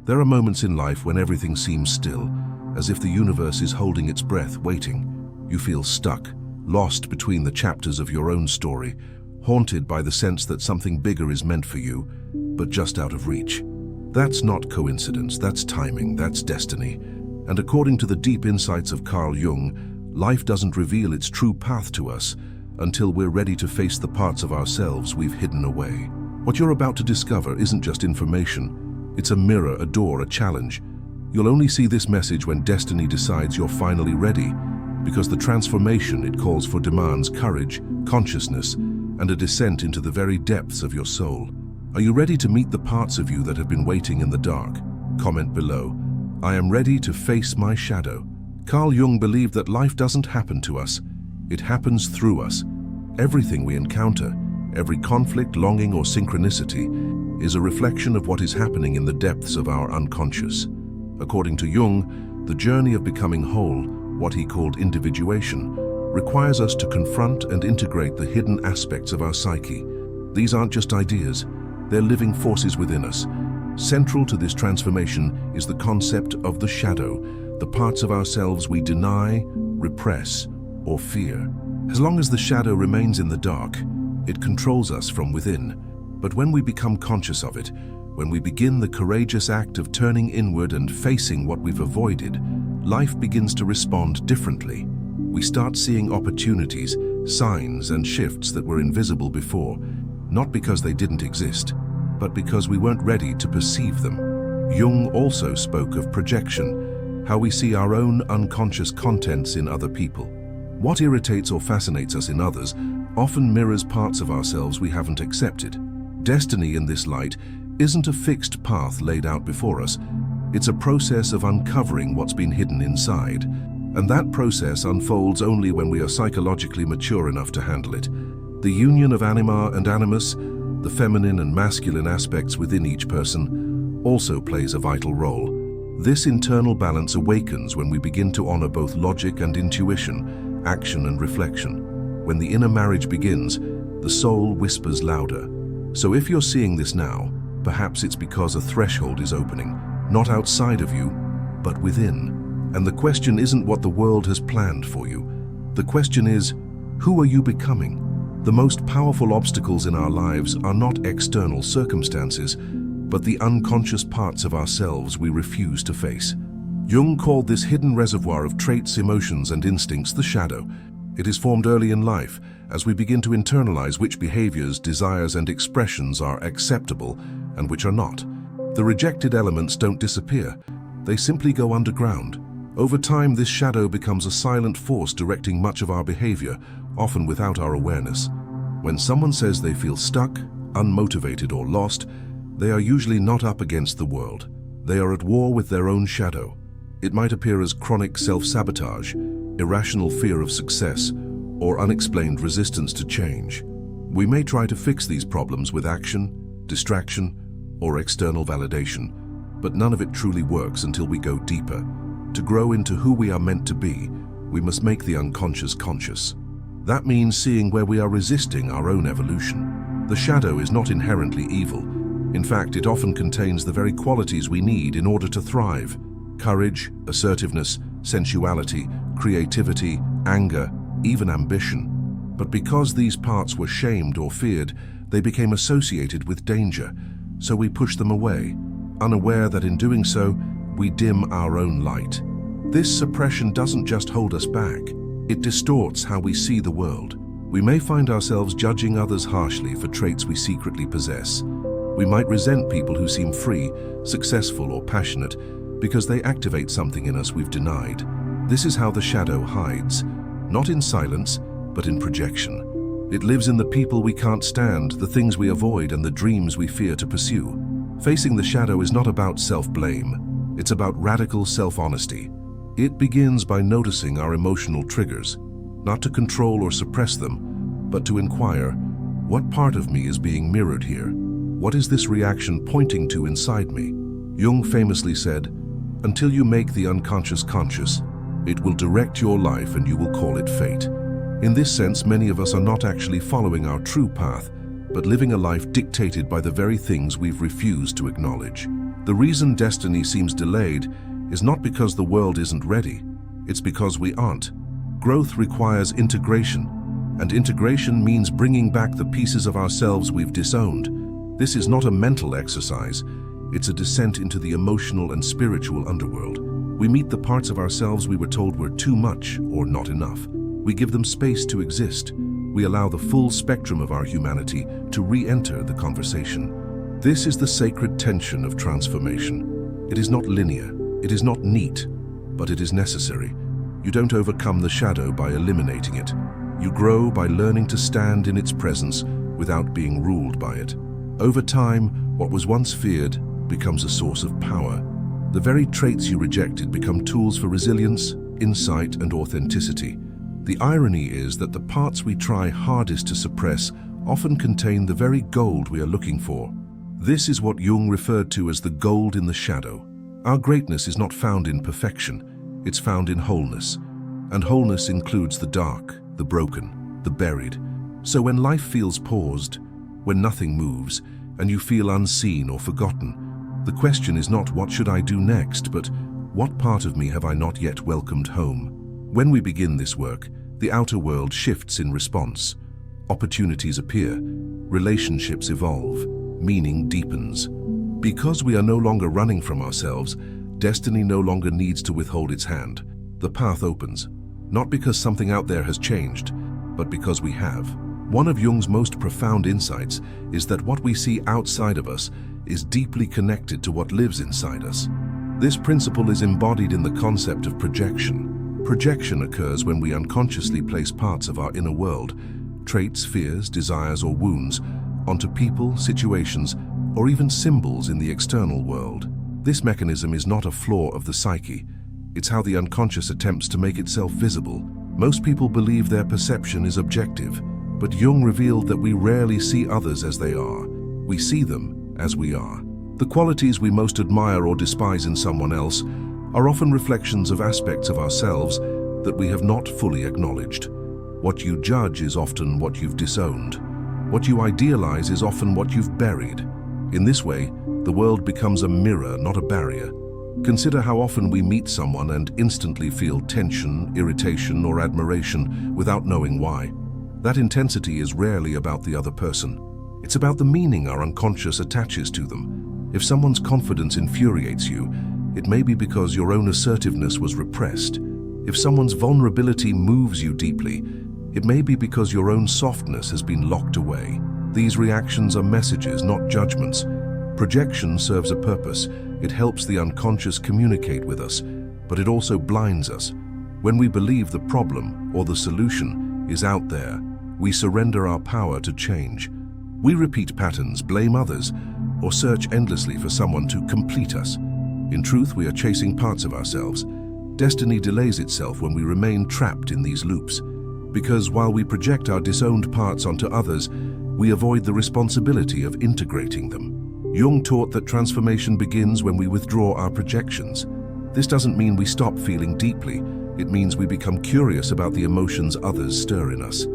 There are moments in life when everything seems still, as if the universe is holding its breath, waiting. You feel stuck, lost between the chapters of your own story, haunted by the sense that something bigger is meant for you, but just out of reach. That's not coincidence, that's timing, that's destiny. And according to the deep insights of Carl Jung, life doesn't reveal its true path to us until we're ready to face the parts of ourselves we've hidden away. What you're about to discover isn't just information. It's a mirror, a door, a challenge. You'll only see this message when destiny decides you're finally ready, because the transformation it calls for demands courage, consciousness, and a descent into the very depths of your soul. Are you ready to meet the parts of you that have been waiting in the dark? Comment below. I am ready to face my shadow. Carl Jung believed that life doesn't happen to us. It happens through us. Everything we encounter, every conflict, longing, or synchronicity is a reflection of what is happening in the depths of our unconscious. According to Jung, the journey of becoming whole, what he called individuation, requires us to confront and integrate the hidden aspects of our psyche. These aren't just ideas, they're living forces within us. Central to this transformation is the concept of the shadow, the parts of ourselves we deny, repress, or fear. As long as the shadow remains in the dark, it controls us from within. But when we become conscious of it, when we begin the courageous act of turning inward and facing what we've avoided, life begins to respond differently. We start seeing opportunities, signs, and shifts that were invisible before, not because they didn't exist, but because we weren't ready to perceive them. Jung also spoke of projection, how we see our own unconscious contents in other people. What irritates or fascinates us in others often mirrors parts of ourselves we haven't accepted. Destiny in this light isn't a fixed path laid out before us. It's a process of uncovering what's been hidden inside. And that process unfolds only when we are psychologically mature enough to handle it. The union of anima and animus, the feminine and masculine aspects within each person, also plays a vital role. This internal balance awakens when we begin to honor both logic and intuition, action and reflection. When the inner marriage begins, the soul whispers louder. So if you're seeing this now, perhaps it's because a threshold is opening, not outside of you, but within. And the question isn't what the world has planned for you. The question is, who are you becoming? The most powerful obstacles in our lives are not external circumstances, but the unconscious parts of ourselves we refuse to face. Jung called this hidden reservoir of traits, emotions, and instincts the shadow. It is formed early in life, as we begin to internalize which behaviors, desires, and expressions are acceptable and which are not. The rejected elements don't disappear. They simply go underground. Over time, this shadow becomes a silent force directing much of our behavior, often without our awareness. When someone says they feel stuck, unmotivated, or lost, they are usually not up against the world. They are at war with their own shadow. It might appear as chronic self-sabotage, irrational fear of success, or unexplained resistance to change. We may try to fix these problems with action, distraction, or external validation, but none of it truly works until we go deeper. To grow into who we are meant to be, we must make the unconscious conscious. That means seeing where we are resisting our own evolution. The shadow is not inherently evil. In fact, it often contains the very qualities we need in order to thrive: courage, assertiveness, sensuality, creativity, anger, even ambition. But because these parts were shamed or feared, they became associated with danger, so we push them away, unaware that in doing so, we dim our own light. This suppression doesn't just hold us back, it distorts how we see the world. We may find ourselves judging others harshly for traits we secretly possess. We might resent people who seem free, successful, or passionate because they activate something in us we've denied. This is how the shadow hides, not in silence, but in projection. It lives in the people we can't stand, the things we avoid, and the dreams we fear to pursue. Facing the shadow is not about self-blame. It's about radical self-honesty. It begins by noticing our emotional triggers, not to control or suppress them, but to inquire, what part of me is being mirrored here? What is this reaction pointing to inside me? Jung famously said, "Until you make the unconscious conscious, it will direct your life and you will call it fate." In this sense, many of us are not actually following our true path, but living a life dictated by the very things we've refused to acknowledge. The reason destiny seems delayed is not because the world isn't ready, it's because we aren't. Growth requires integration, and integration means bringing back the pieces of ourselves we've disowned. This is not a mental exercise, it's a descent into the emotional and spiritual underworld. We meet the parts of ourselves we were told were too much or not enough. We give them space to exist. We allow the full spectrum of our humanity to re-enter the conversation. This is the sacred tension of transformation. It is not linear, it is not neat, but it is necessary. You don't overcome the shadow by eliminating it. You grow by learning to stand in its presence without being ruled by it. Over time, what was once feared becomes a source of power. The very traits you rejected become tools for resilience, insight, and authenticity. The irony is that the parts we try hardest to suppress often contain the very gold we are looking for. This is what Jung referred to as the gold in the shadow. Our greatness is not found in perfection, it's found in wholeness. And wholeness includes the dark, the broken, the buried. So when life feels paused, when nothing moves, and you feel unseen or forgotten, the question is not what should I do next, but what part of me have I not yet welcomed home? When we begin this work, the outer world shifts in response. Opportunities appear, relationships evolve, meaning deepens. Because we are no longer running from ourselves, destiny no longer needs to withhold its hand. The path opens, not because something out there has changed, but because we have. One of Jung's most profound insights is that what we see outside of us is deeply connected to what lives inside us. This principle is embodied in the concept of projection. Projection occurs when we unconsciously place parts of our inner world, traits, fears, desires, or wounds, onto people, situations, or even symbols in the external world. This mechanism is not a flaw of the psyche. It's how the unconscious attempts to make itself visible. Most people believe their perception is objective, but Jung revealed that we rarely see others as they are. We see them as we are. The qualities we most admire or despise in someone else are often reflections of aspects of ourselves that we have not fully acknowledged. What you judge is often what you've disowned. What you idealize is often what you've buried. In this way, the world becomes a mirror, not a barrier. Consider how often we meet someone and instantly feel tension, irritation, or admiration without knowing why. That intensity is rarely about the other person. It's about the meaning our unconscious attaches to them. If someone's confidence infuriates you, it may be because your own assertiveness was repressed. If someone's vulnerability moves you deeply, it may be because your own softness has been locked away. These reactions are messages, not judgments. Projection serves a purpose. It helps the unconscious communicate with us, but it also blinds us. When we believe the problem or the solution is out there, we surrender our power to change. We repeat patterns, blame others, or search endlessly for someone to complete us. In truth, we are chasing parts of ourselves. Destiny delays itself when we remain trapped in these loops. Because while we project our disowned parts onto others, we avoid the responsibility of integrating them. Jung taught that transformation begins when we withdraw our projections. This doesn't mean we stop feeling deeply. It means we become curious about the emotions others stir in us.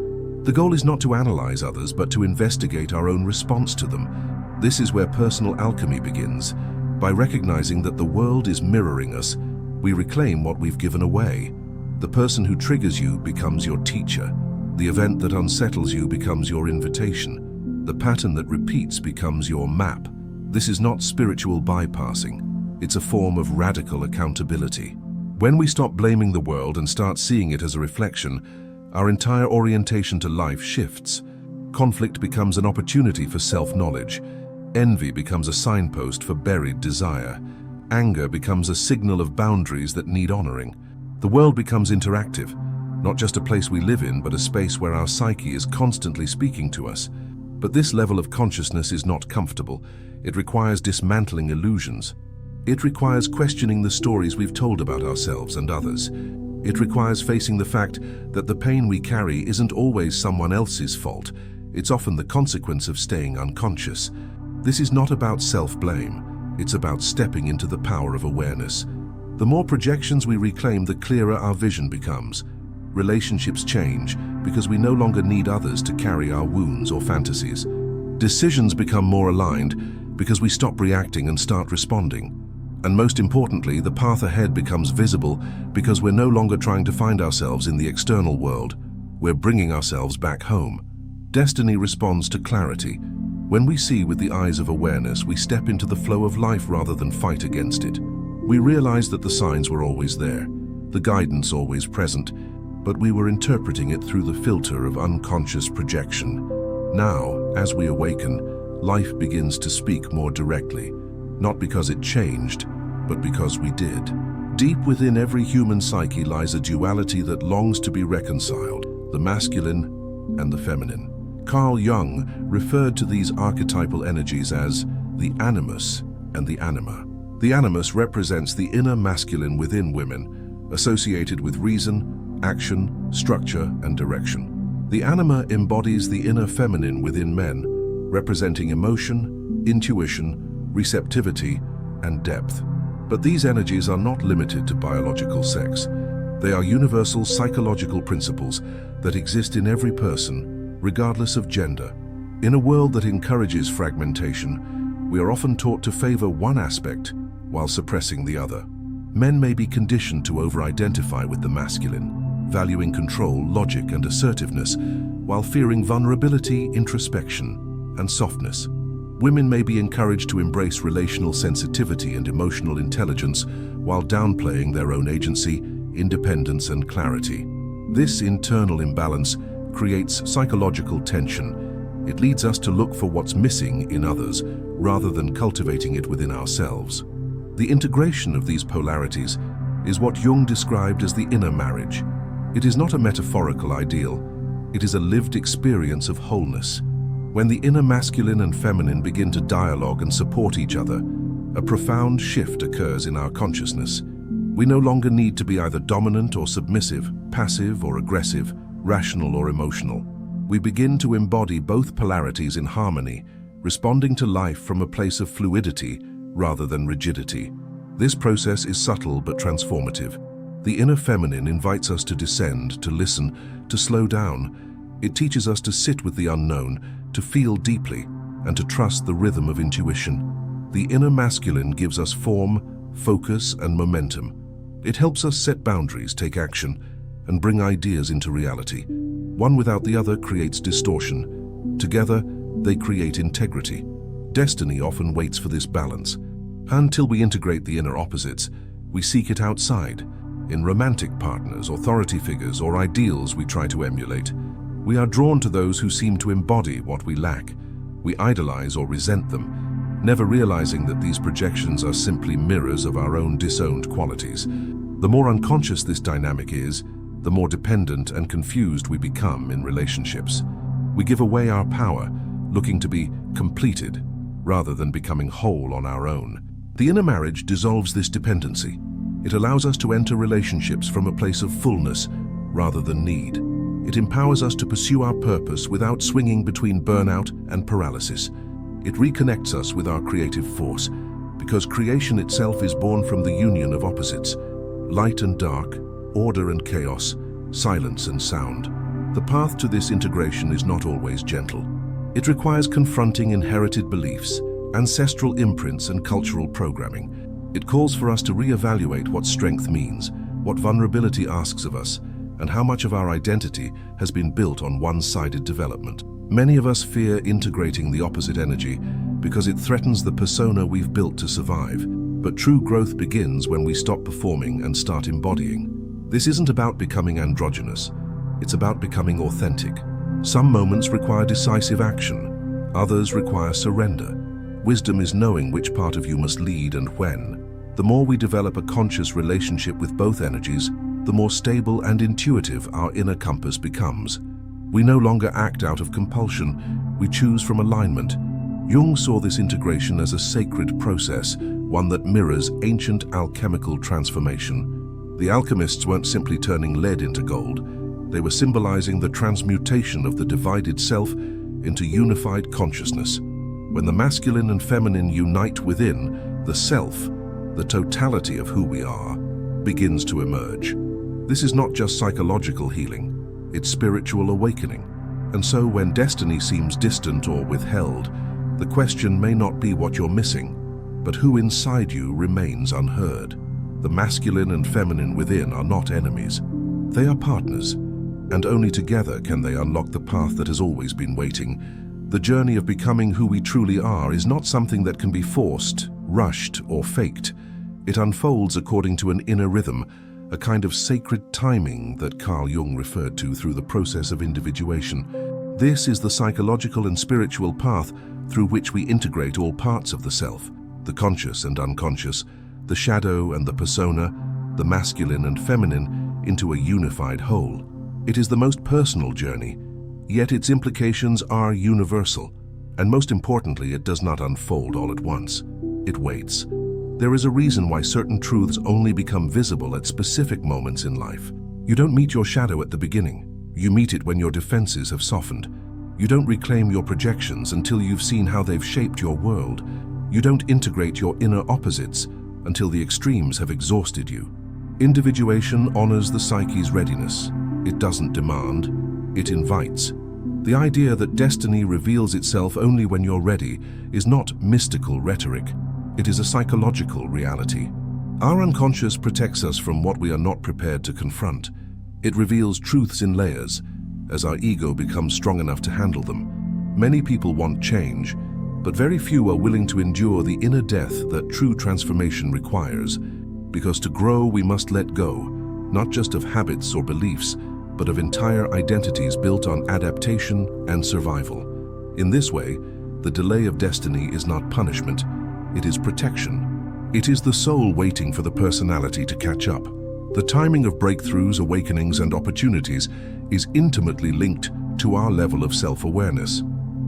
The goal is not to analyze others, but to investigate our own response to them. This is where personal alchemy begins. By recognizing that the world is mirroring us, we reclaim what we've given away. The person who triggers you becomes your teacher. The event that unsettles you becomes your invitation. The pattern that repeats becomes your map. This is not spiritual bypassing. It's a form of radical accountability. When we stop blaming the world and start seeing it as a reflection, our entire orientation to life shifts. Conflict becomes an opportunity for self-knowledge. Envy becomes a signpost for buried desire. Anger becomes a signal of boundaries that need honoring. The world becomes interactive, not just a place we live in, but a space where our psyche is constantly speaking to us. But this level of consciousness is not comfortable. It requires dismantling illusions. It requires questioning the stories we've told about ourselves and others. It requires facing the fact that the pain we carry isn't always someone else's fault. It's often the consequence of staying unconscious. This is not about self-blame. It's about stepping into the power of awareness. The more projections we reclaim, the clearer our vision becomes. Relationships change because we no longer need others to carry our wounds or fantasies. Decisions become more aligned because we stop reacting and start responding. And most importantly, the path ahead becomes visible because we're no longer trying to find ourselves in the external world. We're bringing ourselves back home. Destiny responds to clarity. When we see with the eyes of awareness, we step into the flow of life rather than fight against it. We realize that the signs were always there, the guidance always present, but we were interpreting it through the filter of unconscious projection. Now, as we awaken, life begins to speak more directly, not because it changed, but because we did. Deep within every human psyche lies a duality that longs to be reconciled, the masculine and the feminine. Carl Jung referred to these archetypal energies as the animus and the anima. The animus represents the inner masculine within women, associated with reason, action, structure, and direction. The anima embodies the inner feminine within men, representing emotion, intuition, receptivity, and depth. But these energies are not limited to biological sex. They are universal psychological principles that exist in every person, regardless of gender. In a world that encourages fragmentation, we are often taught to favor one aspect while suppressing the other. Men may be conditioned to over-identify with the masculine, valuing control, logic, and assertiveness, while fearing vulnerability, introspection, and softness. Women may be encouraged to embrace relational sensitivity and emotional intelligence, while downplaying their own agency, independence, and clarity. This internal imbalance creates psychological tension. It leads us to look for what's missing in others, rather than cultivating it within ourselves. The integration of these polarities is what Jung described as the inner marriage. It is not a metaphorical ideal. It is a lived experience of wholeness. When the inner masculine and feminine begin to dialogue and support each other, a profound shift occurs in our consciousness. We no longer need to be either dominant or submissive, passive or aggressive, rational or emotional. We begin to embody both polarities in harmony, responding to life from a place of fluidity rather than rigidity. This process is subtle but transformative. The inner feminine invites us to descend, to listen, to slow down. It teaches us to sit with the unknown, to feel deeply, and to trust the rhythm of intuition. The inner masculine gives us form, focus, and momentum. It helps us set boundaries, take action, and bring ideas into reality. One without the other creates distortion. Together, they create integrity. Destiny often waits for this balance. Until we integrate the inner opposites, we seek it outside, in romantic partners, authority figures, or ideals we try to emulate. We are drawn to those who seem to embody what we lack. We idolize or resent them, never realizing that these projections are simply mirrors of our own disowned qualities. The more unconscious this dynamic is, the more dependent and confused we become in relationships. We give away our power, looking to be completed, rather than becoming whole on our own. The inner marriage dissolves this dependency. It allows us to enter relationships from a place of fullness, rather than need. It empowers us to pursue our purpose without swinging between burnout and paralysis. It reconnects us with our creative force, because creation itself is born from the union of opposites: light and dark, order and chaos, silence and sound. The path to this integration is not always gentle. It requires confronting inherited beliefs, ancestral imprints, and cultural programming. It calls for us to reevaluate what strength means, what vulnerability asks of us, and how much of our identity has been built on one-sided development. Many of us fear integrating the opposite energy because it threatens the persona we've built to survive. But true growth begins when we stop performing and start embodying. This isn't about becoming androgynous. It's about becoming authentic. Some moments require decisive action. Others require surrender. Wisdom is knowing which part of you must lead and when. The more we develop a conscious relationship with both energies, the more stable and intuitive our inner compass becomes. We no longer act out of compulsion. We choose from alignment. Jung saw this integration as a sacred process, one that mirrors ancient alchemical transformation. The alchemists weren't simply turning lead into gold. They were symbolizing the transmutation of the divided self into unified consciousness. When the masculine and feminine unite within, the self, the totality of who we are, begins to emerge. This is not just psychological healing, it's spiritual awakening. And so when destiny seems distant or withheld, The question may not be what you're missing, but who inside you remains unheard. The masculine and feminine within are not enemies. They are partners, and only together can they unlock the path that has always been waiting. The journey of becoming who we truly are is not something that can be forced, rushed, or faked. It unfolds according to an inner rhythm, a kind of sacred timing that Carl Jung referred to through the process of individuation. This is the psychological and spiritual path through which we integrate all parts of the self, the conscious and unconscious, the shadow and the persona, the masculine and feminine, into a unified whole. It is the most personal journey, yet its implications are universal, and most importantly, it does not unfold all at once. It waits. There is a reason why certain truths only become visible at specific moments in life. You don't meet your shadow at the beginning. You meet it when your defenses have softened. You don't reclaim your projections until you've seen how they've shaped your world. You don't integrate your inner opposites until the extremes have exhausted you. Individuation honors the psyche's readiness. It doesn't demand, it invites. The idea that destiny reveals itself only when you're ready is not mystical rhetoric. It is a psychological reality. Our unconscious protects us from what we are not prepared to confront. It reveals truths in layers, as our ego becomes strong enough to handle them. Many people want change, but very few are willing to endure the inner death that true transformation requires. Because to grow, we must let go, not just of habits or beliefs, but of entire identities built on adaptation and survival. In this way, the delay of destiny is not punishment, it is protection. It is the soul waiting for the personality to catch up. The timing of breakthroughs, awakenings, and opportunities is intimately linked to our level of self-awareness.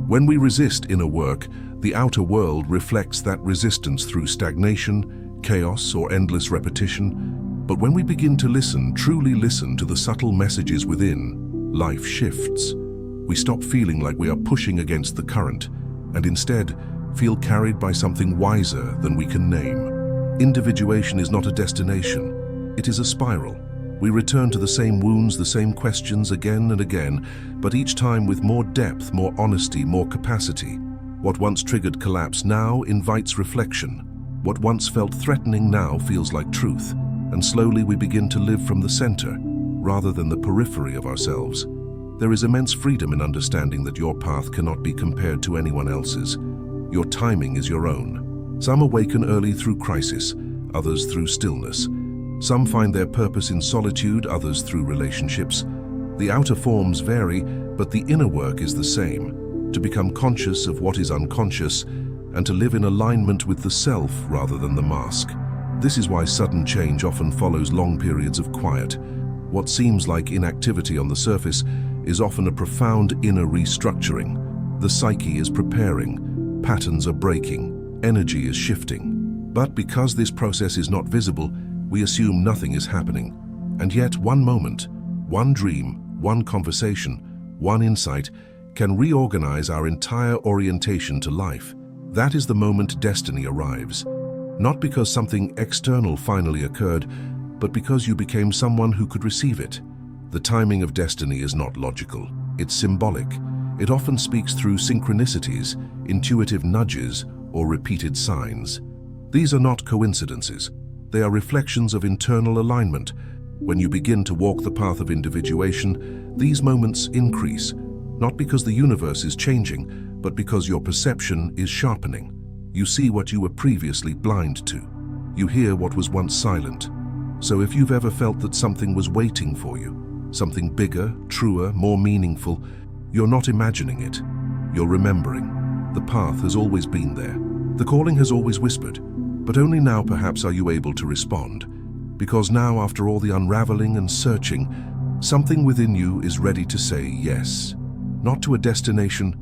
When we resist inner work, the outer world reflects that resistance through stagnation, chaos, or endless repetition. But when we begin to listen, truly listen to the subtle messages within, life shifts. We stop feeling like we are pushing against the current, and instead feel carried by something wiser than we can name. Individuation is not a destination, it is a spiral. We return to the same wounds, the same questions again and again, but each time with more depth, more honesty, more capacity. What once triggered collapse now invites reflection. What once felt threatening now feels like truth, and slowly we begin to live from the center, rather than the periphery of ourselves. There is immense freedom in understanding that your path cannot be compared to anyone else's. Your timing is your own. Some awaken early through crisis, others through stillness. Some find their purpose in solitude, others through relationships. The outer forms vary, but the inner work is the same: to become conscious of what is unconscious and to live in alignment with the self rather than the mask. This is why sudden change often follows long periods of quiet. What seems like inactivity on the surface is often a profound inner restructuring. The psyche is preparing. Patterns are breaking, energy is shifting. But because this process is not visible, we assume nothing is happening. And yet one moment, one dream, one conversation, one insight can reorganize our entire orientation to life. That is the moment destiny arrives. Not because something external finally occurred, but because you became someone who could receive it. The timing of destiny is not logical, it's symbolic. It often speaks through synchronicities, intuitive nudges, or repeated signs. These are not coincidences. They are reflections of internal alignment. When you begin to walk the path of individuation, these moments increase, not because the universe is changing, but because your perception is sharpening. You see what you were previously blind to. You hear what was once silent. So if you've ever felt that something was waiting for you, something bigger, truer, more meaningful, you're not imagining it, you're remembering. The path has always been there. The calling has always whispered, but only now perhaps are you able to respond. Because now, after all the unraveling and searching, something within you is ready to say yes. Not to a destination,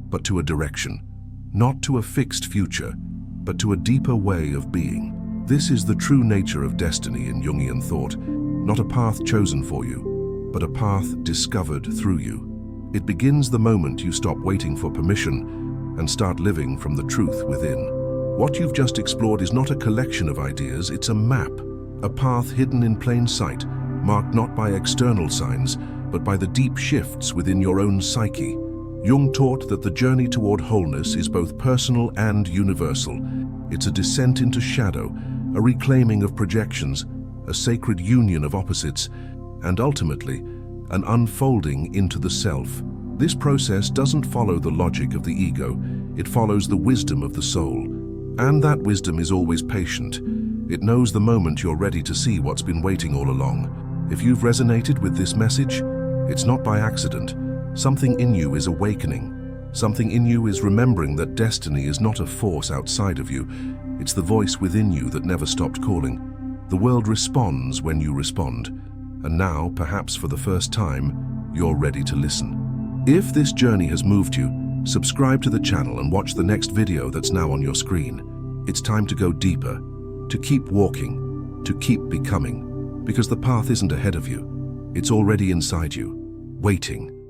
but to a direction. Not to a fixed future, but to a deeper way of being. This is the true nature of destiny in Jungian thought, not a path chosen for you, but a path discovered through you. It begins the moment you stop waiting for permission and start living from the truth within. What you've just explored is not a collection of ideas, it's a map, a path hidden in plain sight, marked not by external signs, but by the deep shifts within your own psyche. Jung taught that the journey toward wholeness is both personal and universal. It's a descent into shadow, a reclaiming of projections, a sacred union of opposites, and ultimately, an unfolding into the self. This process doesn't follow the logic of the ego, it follows the wisdom of the soul. And that wisdom is always patient. It knows the moment you're ready to see what's been waiting all along. If you've resonated with this message, it's not by accident. Something in you is awakening. Something in you is remembering that destiny is not a force outside of you. It's the voice within you that never stopped calling. The world responds when you respond. And now, perhaps for the first time, you're ready to listen. If this journey has moved you, subscribe to the channel and watch the next video that's now on your screen. It's time to go deeper, to keep walking, to keep becoming, because the path isn't ahead of you. It's already inside you, waiting.